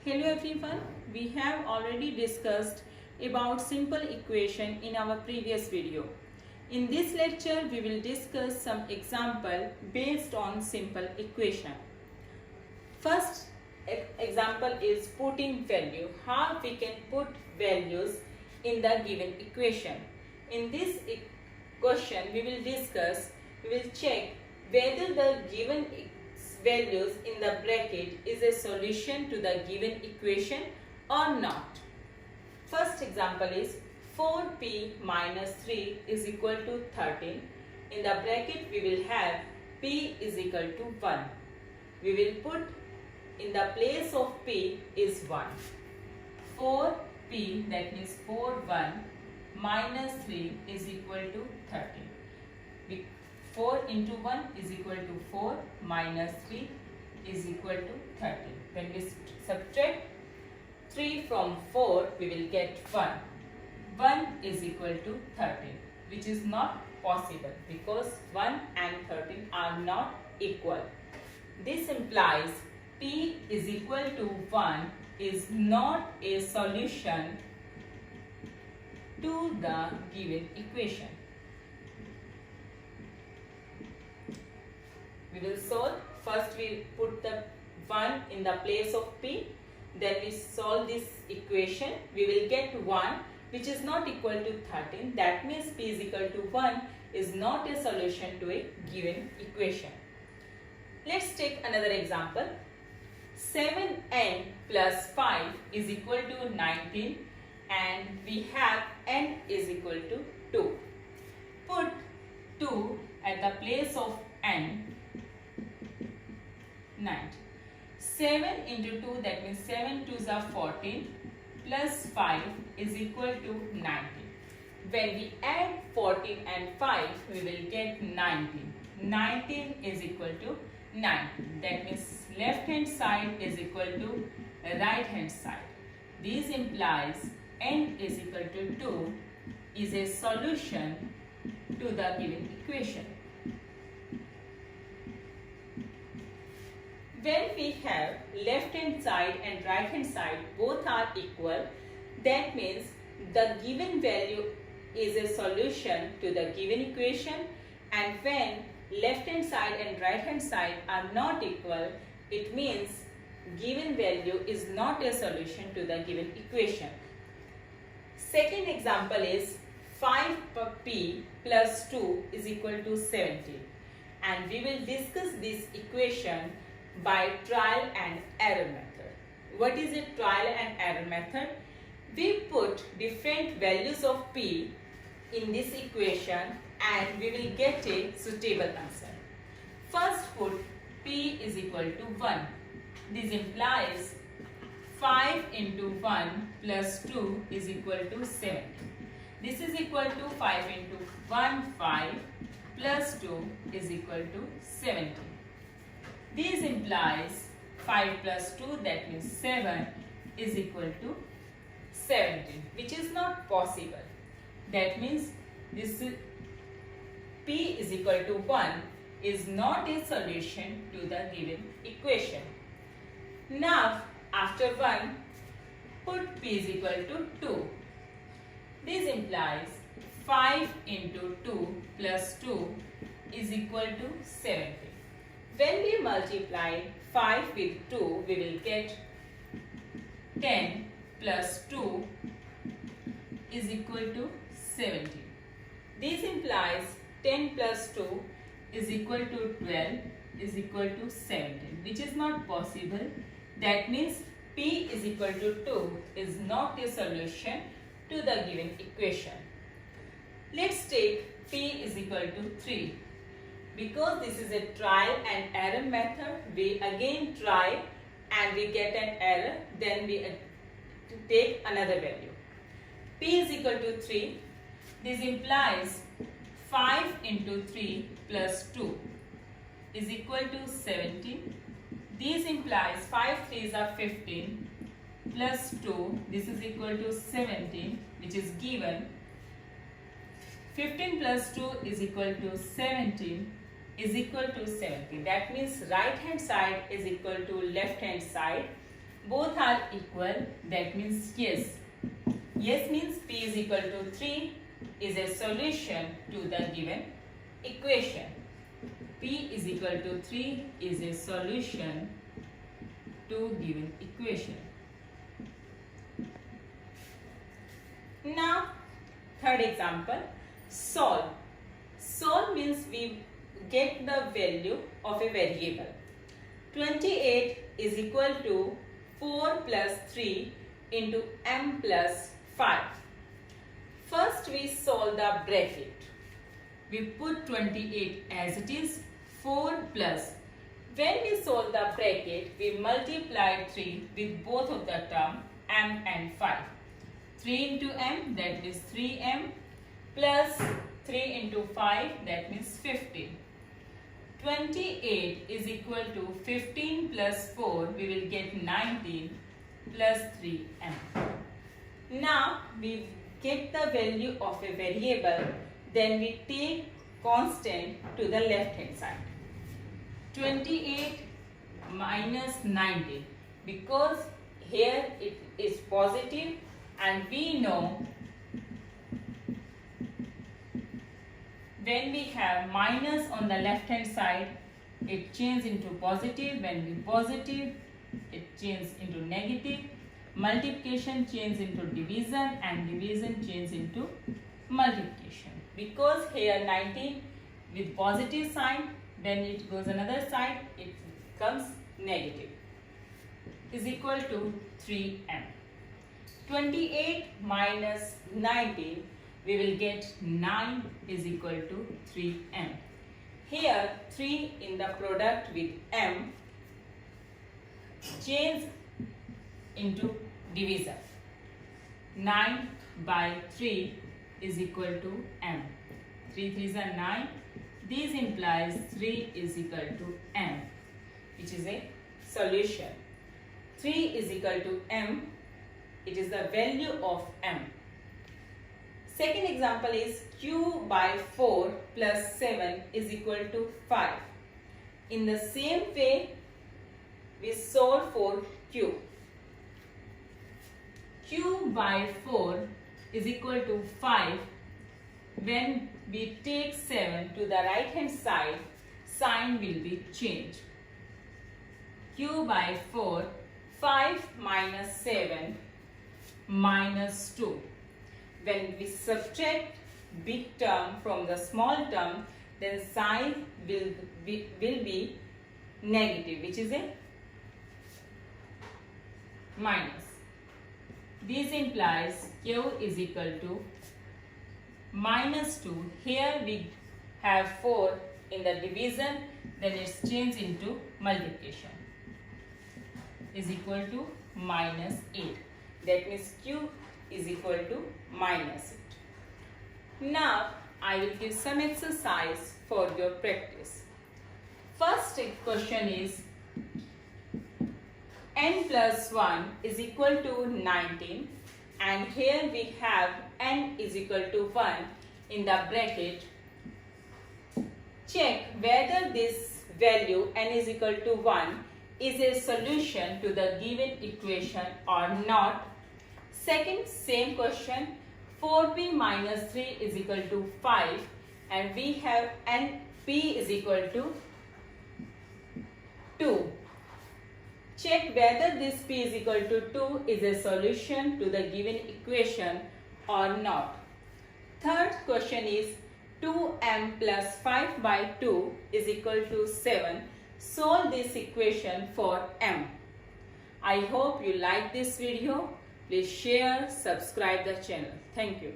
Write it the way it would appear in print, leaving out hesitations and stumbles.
Hello everyone, we have already discussed about simple equation in our previous video. In this lecture, we will discuss some example based on simple equation. First example is putting value. How we can put values in the given equation. In this question, we will check whether the given values in the bracket is a solution to the given equation or not. First example is 4p minus 3 is equal to 13. In the bracket we will have p is equal to 1. We will put in the place of p is 1. 4p, that means 1 minus 3 is equal to 13. 4 into 1 is equal to 4 minus 3 is equal to 13. When we subtract 3 from 4, we will get 1. 1 is equal to 13, which is not possible because 1 and 13 are not equal. This implies p is equal to 1 is not a solution to the given equation. We will solve. First we put the 1 in the place of p. Then we solve this equation. We will get 1 which is not equal to 13. That means p is equal to 1 is not a solution to a given equation. Let's take another example. 7n plus 5 is equal to 19 and we have n is equal to 2. Put 2 at the place of n. 9. 7 into 2, that means 7 2s are 14 plus 5 is equal to 19. When we add 14 and 5, we will get 19. 19 is equal to 19. That means left hand side is equal to right hand side. This implies n is equal to 2 is a solution to the given equation. When we have left hand side and right hand side both are equal, that means the given value is a solution to the given equation, and when left hand side and right hand side are not equal, it means given value is not a solution to the given equation. Second example is 5p plus 2 is equal to 17, and we will discuss this equation by trial and error method. What is a trial and error method? We put different values of p in this equation and we will get a suitable answer. First put p is equal to 1. This implies 5 into 1 plus 2 is equal to 17. This is equal to 5 into 1, 5 plus 2 is equal to 17. This implies 5 plus 2, that means 7 is equal to 17, which is not possible. That means this p is equal to 1 is not a solution to the given equation. Now after 1, put p is equal to 2. This implies 5 into 2 plus 2 is equal to 17. When we multiply 5 with 2, we will get 10 plus 2 is equal to 17. This implies 10 plus 2 is equal to 12 is equal to 17, which is not possible. That means p is equal to 2 is not a solution to the given equation. Let's take p is equal to 3. Because this is a trial and error method, we again try and we get an error, then we take another value. P is equal to 3. This implies 5 into 3 plus 2 is equal to 17. This implies 5 3s are 15 plus 2, this is equal to 17, which is given. 15 plus 2 is equal to 17 is equal to 70. That means right hand side is equal to left hand side. both are equal, that means yes. Yes means p is equal to 3 is a solution to the given equation. P is equal to 3 is a solution to given equation. Now, third example, solve. Solve means we get the value of a variable. 28 is equal to 4 plus 3 into m plus 5. First we solve the bracket. We put 28 as it is, 4 plus. When we solve the bracket, we multiply 3 with both of the term m and 5. 3 into m, that means 3m, plus 3 into 5, that means 15. 28 is equal to 15 plus 4, we will get 19 plus 3m. Now we get the value of a variable, then we take constant to the left hand side. 28 minus 19, because here it is positive and we know when we have minus on the left hand side, it changes into positive. When we positive, it changes into negative. Multiplication changes into division, and division changes into multiplication. Because here 19 with positive sign, then it goes another side, it becomes negative, is equal to 3m. 28 minus 19, we will get 9 is equal to 3m. Here 3 in the product with m change into division. 9 by 3 is equal to m. 3 3s are 9. This implies 3 is equal to m, which is a solution. 3 is equal to m. It is the value of m. Second example is q by 4 plus 7 is equal to 5. In the same way, we solve for q. Q by 4 is equal to 5. When we take 7 to the right hand side, sign will be changed. Q by 4, 5 minus 7 minus 2. When we subtract big term from the small term, then sign will be negative, which is a minus. This implies Q is equal to minus 2. Here we have 4 in the division, then it's changed into multiplication, is equal to minus 8. That means Q is equal to minus 8. Now I will give some exercise for your practice. First question is n plus 1 is equal to 19, and here we have n is equal to 1 in the bracket. Check whether this value n is equal to 1 is a solution to the given equation or not. Second, same question, 4p minus 3 is equal to 5, and we have np is equal to 2. Check whether this p is equal to 2 is a solution to the given equation or not. Third question is 2m plus 5 by 2 is equal to 7. Solve this equation for m. I hope you like this video. Please share, subscribe the channel. Thank you.